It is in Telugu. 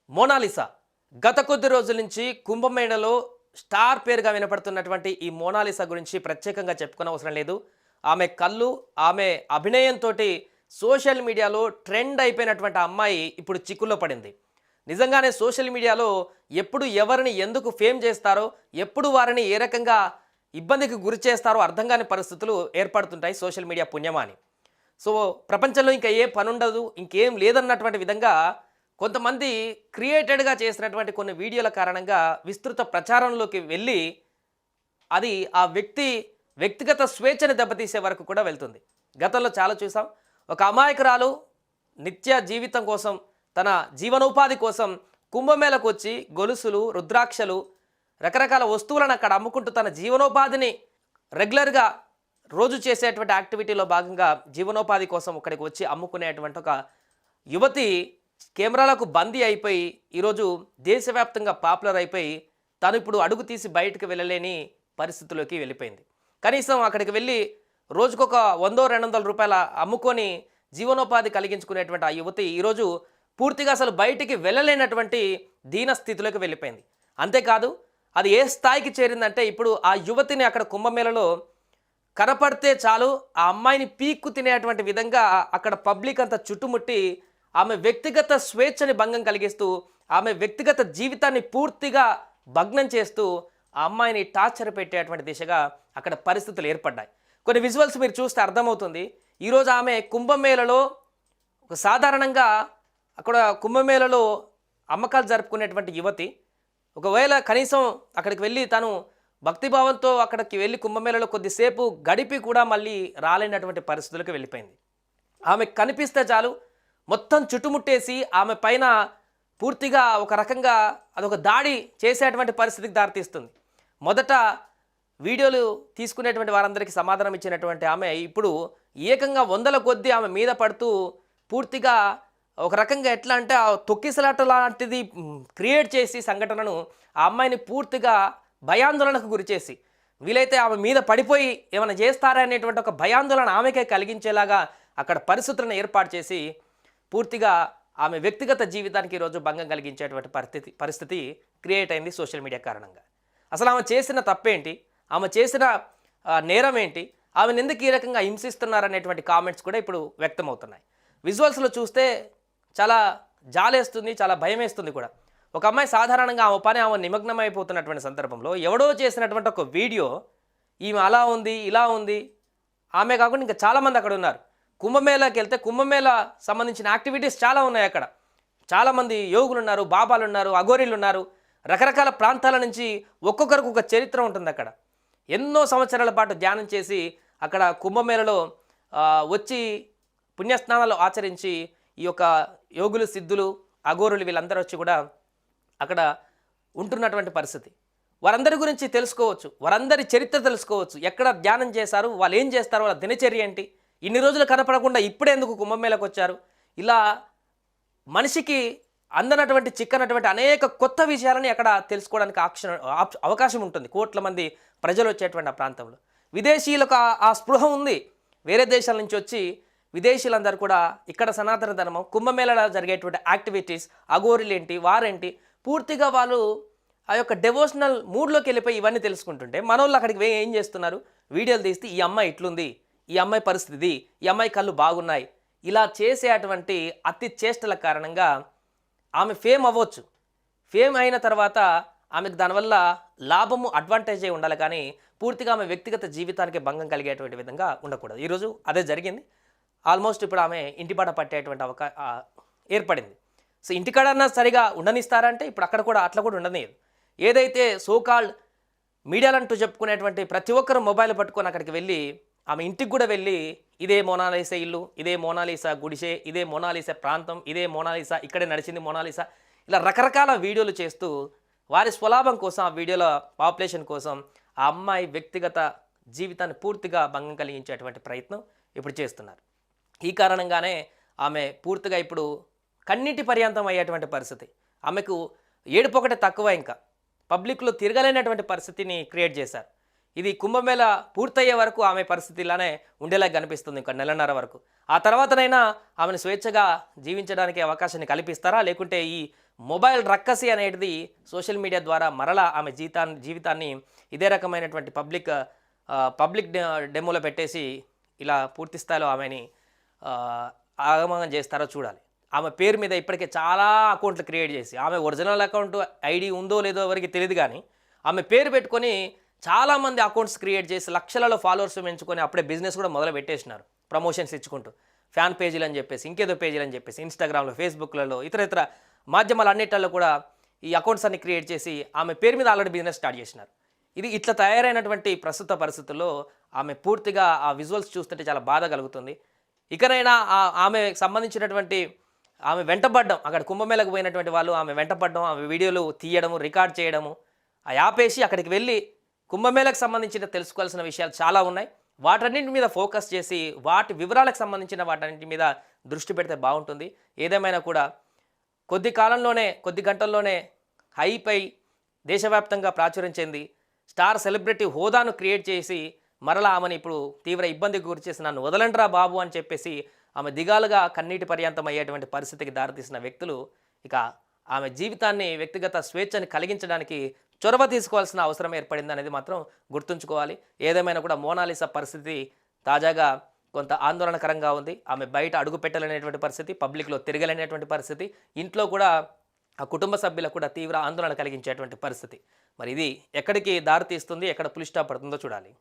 మోనాలిసా గత కొద్ది రోజుల నుంచి కుంభమేళలో స్టార్ పేరుగా వినపడుతున్నటువంటి ఈ మోనాలిసా గురించి ప్రత్యేకంగా చెప్పుకునే అవసరం లేదు. ఆమె కళ్ళు, ఆమె అభినయంతో సోషల్ మీడియాలో ట్రెండ్ అయిపోయినటువంటి అమ్మాయి ఇప్పుడు చిక్కుల్లో పడింది. నిజంగానే సోషల్ మీడియాలో ఎప్పుడు ఎవరిని ఎందుకు ఫేమ్ చేస్తారో, ఎప్పుడు వారిని ఏ రకంగా ఇబ్బందికి గురి చేస్తారో అర్థం కాని పరిస్థితులు ఏర్పడుతుంటాయి సోషల్ మీడియా పుణ్యమాని. సో ప్రపంచంలో ఇంకా ఏ పని ఉండదు, ఇంకేం లేదన్నటువంటి విధంగా కొంతమంది క్రియేటెడ్గా చేసినటువంటి కొన్ని వీడియోల కారణంగా విస్తృత ప్రచారంలోకి వెళ్ళి అది ఆ వ్యక్తిగత స్వేచ్ఛని దెబ్బతీసే వరకు కూడా వెళ్తుంది. గతంలో చాలా చూసాం. ఒక అమాయకురాలు నిత్య జీవితం కోసం, తన జీవనోపాధి కోసం కుంభమేళకు వచ్చి గొలుసులు, రుద్రాక్షలు, రకరకాల వస్తువులను అక్కడ అమ్ముకుంటూ తన జీవనోపాధిని రెగ్యులర్గా రోజు చేసేటువంటి యాక్టివిటీలో భాగంగా జీవనోపాధి కోసం ఇక్కడికి వచ్చి అమ్ముకునేటువంటి ఒక యువతి కెమెరాలకు బందీ అయిపోయి ఈరోజు దేశవ్యాప్తంగా పాపులర్ అయిపోయి తను ఇప్పుడు అడుగు తీసి బయటకు వెళ్ళలేని పరిస్థితిలోకి వెళ్ళిపోయింది. కనీసం అక్కడికి వెళ్ళి రోజుకొక 100-200 రూపాయల అమ్ముకొని జీవనోపాధి కలిగించుకునేటువంటి ఆ యువతి ఈరోజు పూర్తిగా అసలు బయటికి వెళ్ళలేనటువంటి దీన స్థితిలోకి వెళ్ళిపోయింది. అంతేకాదు అది ఏ స్థాయికి చేరిందంటే ఇప్పుడు ఆ యువతిని అక్కడ కుంభమేళలో కనపడితే చాలు ఆ అమ్మాయిని పీక్కు తినేటువంటి విధంగా అక్కడ పబ్లిక్ అంతా చుట్టుముట్టి ఆమె వ్యక్తిగత స్వేచ్ఛని భంగం కలిగిస్తూ, ఆమె వ్యక్తిగత జీవితాన్ని పూర్తిగా భగ్నం చేస్తూ ఆ అమ్మాయిని టార్చర్ పెట్టేటువంటి దిశగా అక్కడ పరిస్థితులు ఏర్పడ్డాయి. కొన్ని విజువల్స్ మీరు చూస్తే అర్థమవుతుంది. ఈరోజు ఆమె కుంభమేళలో ఒక సాధారణంగా అక్కడ కుంభమేళలో అమ్మకాలు జరుపుకునేటువంటి యువతి ఒకవేళ కనీసం అక్కడికి వెళ్ళి తను భక్తిభావంతో అక్కడికి వెళ్ళి కుంభమేళలో కొద్దిసేపు గడిపి కూడా మళ్ళీ రాలేనటువంటి పరిస్థితులకు వెళ్ళిపోయింది. ఆమె కనిపిస్తే చాలు మొత్తం చుట్టుముట్టేసి ఆమె పైన పూర్తిగా ఒక రకంగా అదొక దాడి చేసేటువంటి పరిస్థితికి దారితీస్తుంది. మొదట వీడియోలు తీసుకునేటువంటి వారందరికీ సమాధానం ఇచ్చినటువంటి ఆమె ఇప్పుడు ఏకంగా 100ల కొద్దీ ఆమె మీద పడుతూ పూర్తిగా ఒక రకంగా ఎట్లా అంటే ఆ తొక్కిసలాట లాంటిది క్రియేట్ చేసి సంఘటనను ఆ అమ్మాయిని పూర్తిగా భయాందోళనకు గురిచేసి వీలైతే ఆమె మీద పడిపోయి ఏమైనా చేస్తారా అనేటువంటి ఒక భయాందోళన ఆమెకే కలిగించేలాగా అక్కడ పరిస్థితులను ఏర్పాటు చేసి పూర్తిగా ఆమె వ్యక్తిగత జీవితానికి ఈరోజు భంగం కలిగించేటువంటి పరిస్థితి క్రియేట్ అయింది సోషల్ మీడియా కారణంగా. అసలు ఆమె చేసిన తప్పేంటి, ఆమె చేసిన నేరం ఏంటి, ఆమెను ఎందుకు ఈ రకంగా హింసిస్తున్నారనేటువంటి కామెంట్స్ కూడా ఇప్పుడు వ్యక్తమవుతున్నాయి. విజువల్స్లో చూస్తే చాలా జాలేస్తుంది, చాలా భయం వేస్తుంది కూడా. ఒక అమ్మాయి సాధారణంగా ఆమె పని ఆమె నిమగ్నం అయిపోతున్నటువంటి సందర్భంలో ఎవడో చేసినటువంటి ఒక వీడియో ఈమె అలా ఉంది, ఇలా ఉంది, ఆమె కాకుండా ఇంకా చాలామంది అక్కడ ఉన్నారు. కుంభమేళాకి వెళ్తే కుంభమేళ సంబంధించిన యాక్టివిటీస్ చాలా ఉన్నాయి. అక్కడ చాలామంది యోగులు ఉన్నారు, బాబాలు ఉన్నారు, అఘోరీలు ఉన్నారు. రకరకాల ప్రాంతాల నుంచి ఒక్కొక్కరికి ఒక చరిత్ర ఉంటుంది. అక్కడ ఎన్నో సంవత్సరాల పాటు ధ్యానం చేసి అక్కడ కుంభమేళలో వచ్చి పుణ్యస్నానాలు ఆచరించి ఈ యొక్క యోగులు, సిద్ధులు, అఘోరులు వీళ్ళందరూ వచ్చి కూడా అక్కడ ఉంటున్నటువంటి పరిస్థితి. వారందరి గురించి తెలుసుకోవచ్చు, వారందరి చరిత్ర తెలుసుకోవచ్చు, ఎక్కడ ధ్యానం చేశారు, వాళ్ళు ఏం చేస్తారు, వాళ్ళ దినచర్య ఏంటి, ఇన్ని రోజులు కనపడకుండా ఇప్పుడెందుకు కుంభమేళకు వచ్చారు, ఇలా మనిషికి అందనటువంటి చిక్కనటువంటి అనేక కొత్త విషయాలని అక్కడ తెలుసుకోవడానికి అవకాశం ఉంటుంది. కోట్ల మంది ప్రజలు వచ్చేటువంటి ఆ ప్రాంతంలో విదేశీయులకు ఆ స్పృహ ఉంది. వేరే దేశాల నుంచి వచ్చి విదేశీయులందరూ కూడా ఇక్కడ సనాతన ధర్మం, కుంభమేళలో జరిగేటువంటి యాక్టివిటీస్, అఘోరీలేంటి, వారేంటి, పూర్తిగా వాళ్ళు ఆ యొక్క డెవోషనల్ మూడ్లోకి వెళ్ళిపోయి ఇవన్నీ తెలుసుకుంటుంటే మనోళ్ళు అక్కడికి ఏం చేస్తున్నారు, వీడియోలు తీస్తే ఈ అమ్మాయి ఇట్లుంది, ఈ అమ్మాయి పరిస్థితి, ఈ అమ్మాయి కళ్ళు బాగున్నాయి, ఇలా చేసేటువంటి అతి చేష్టల కారణంగా ఆమె ఫేమ్ అవ్వచ్చు. ఫేమ్ అయిన తర్వాత ఆమెకు దానివల్ల లాభము, అడ్వాంటేజే ఉండాలి, కానీ పూర్తిగా ఆమె వ్యక్తిగత జీవితానికి భంగం కలిగేటువంటి విధంగా ఉండకూడదు. ఈరోజు అదే జరిగింది. ఆల్మోస్ట్ ఇప్పుడు ఆమె ఇంటిపాట పట్టేటువంటి ఏర్పడింది. సో ఇంటికాడన్నా సరిగా ఉండనిస్తారంటే ఇప్పుడు అక్కడ కూడా అట్లా కూడా ఉండనియదు. ఏదైతే సోకాల్డ్ మీడియాలంటూ చెప్పుకునేటువంటి ప్రతి ఒక్కరు మొబైల్ పట్టుకొని అక్కడికి వెళ్ళి ఆమె ఇంటికి కూడా వెళ్ళి ఇదే మోనాలిసా ఇల్లు, ఇదే మోనాలిసా గుడిసె, ఇదే మోనాలిసా ప్రాంతం, ఇదే మోనాలిసా, ఇక్కడే నడిచింది మోనాలిసా, ఇలా రకరకాల వీడియోలు చేస్తూ వారి స్వలాభం కోసం, ఆ వీడియోల పాపులేషన్ కోసం ఆ అమ్మాయి వ్యక్తిగత జీవితాన్ని పూర్తిగా భంగం కలిగించేటువంటి ప్రయత్నం ఇప్పుడు చేస్తున్నారు. ఈ కారణంగానే ఆమె పూర్తిగా ఇప్పుడు కన్నీటి పర్యంతం అయ్యేటువంటి పరిస్థితి. ఆమెకు ఏడుపు ఒకటి తక్కువ, ఇంకా పబ్లిక్లో తిరగలేనటువంటి పరిస్థితిని క్రియేట్ చేశారు. ఇది కుంభమేళ పూర్తయ్యే వరకు ఆమె పరిస్థితి ఇలానే ఉండేలా కనిపిస్తుంది, ఇంకా నెలన్నర వరకు. ఆ తర్వాతనైనా ఆమెను స్వేచ్ఛగా జీవించడానికి అవకాశాన్ని కల్పిస్తారా, లేకుంటే ఈ మొబైల్ రక్కసి అనేది సోషల్ మీడియా ద్వారా మరలా ఆమె జీవితాన్ని ఇదే రకమైనటువంటి పబ్లిక్ డెమోలో పెట్టేసి ఇలా పూర్తి స్థాయిలో ఆమెని ఆ, ఆగమనం చేస్తారో చూడాలి. ఆమె పేరు మీద ఇప్పటికే చాలా అకౌంట్లు క్రియేట్ చేసి, ఆమె ఒరిజినల్ అకౌంట్ ఐడి ఉందో లేదో ఎవరికి తెలియదు, కానీ ఆమె పేరు పెట్టుకొని చాలామంది అకౌంట్స్ క్రియేట్ చేసి లక్షలలో ఫాలోవర్స్ పెంచుకొని అప్పుడే బిజినెస్ కూడా మొదలు పెట్టేసినారు, ప్రమోషన్స్ ఇచ్చుకుంటూ. ఫ్యాన్ పేజీలు అని చెప్పేసి, ఇంకేదో పేజీలు అని చెప్పేసి, ఇన్స్టాగ్రామ్లో, ఫేస్బుక్లలో, ఇతర మాధ్యమాలు అన్నిటిలో కూడా ఈ అకౌంట్స్ అన్ని క్రియేట్ చేసి ఆమె పేరు మీద ఆల్రెడీ బిజినెస్ స్టార్ట్ చేసినారు. ఇది ఇట్లా తయారైనటువంటి ప్రస్తుత పరిస్థితుల్లో ఆమె పూర్తిగా ఆ విజువల్స్ చూస్తుంటే చాలా బాధ కలుగుతుంది. ఇకనైనా ఆమెకు సంబంధించినటువంటి ఆమె వెంటపడ్డం, అక్కడ కుంభమేళకు పోయినటువంటి వాళ్ళు ఆమె వెంటపడ్డం, ఆమె వీడియోలు తీయడము, రికార్డ్ చేయడము, ఆ యాపేసి అక్కడికి వెళ్ళి కుంభమేళకు సంబంధించిన తెలుసుకోవాల్సిన విషయాలు చాలా ఉన్నాయి. వాటన్నింటి మీద ఫోకస్ చేసి వాటి వివరాలకు సంబంధించిన వాటన్నింటి మీద దృష్టి పెడితే బాగుంటుంది. ఏదేమైనా కూడా కొద్ది కాలంలోనే, కొద్ది గంటల్లోనే హైపై దేశవ్యాప్తంగా ప్రాచుర్యం చెంది స్టార్ సెలబ్రిటీ హోదాను క్రియేట్ చేసి మరలా ఆమెను ఇప్పుడు తీవ్ర ఇబ్బందికి గురి చేసి నన్ను వదలండ్రా బాబు అని చెప్పేసి ఆమె దిగాలుగా కన్నీటి పర్యంతం అయ్యేటువంటి పరిస్థితికి దారితీసిన వ్యక్తులు ఇక ఆమె జీవితాన్ని, వ్యక్తిగత స్వేచ్ఛని కలిగించడానికి చొరవ తీసుకోవాల్సిన అవసరం ఏర్పడింది అనేది మాత్రం గుర్తుంచుకోవాలి. ఏదేమైనా కూడా మోనాలిసా పరిస్థితి తాజాగా కొంత ఆందోళనకరంగా ఉంది. ఆమె బయట అడుగు పెట్టలేనటువంటి పరిస్థితి, పబ్లిక్లో తిరగలేనటువంటి పరిస్థితి, ఇంట్లో కూడా ఆ కుటుంబ సభ్యులకు కూడా తీవ్ర ఆందోళన కలిగించేటువంటి పరిస్థితి. మరి ఇది ఎక్కడికి దారి తీస్తుంది, ఎక్కడ పులి స్టాప్ పడుతుందో చూడాలి.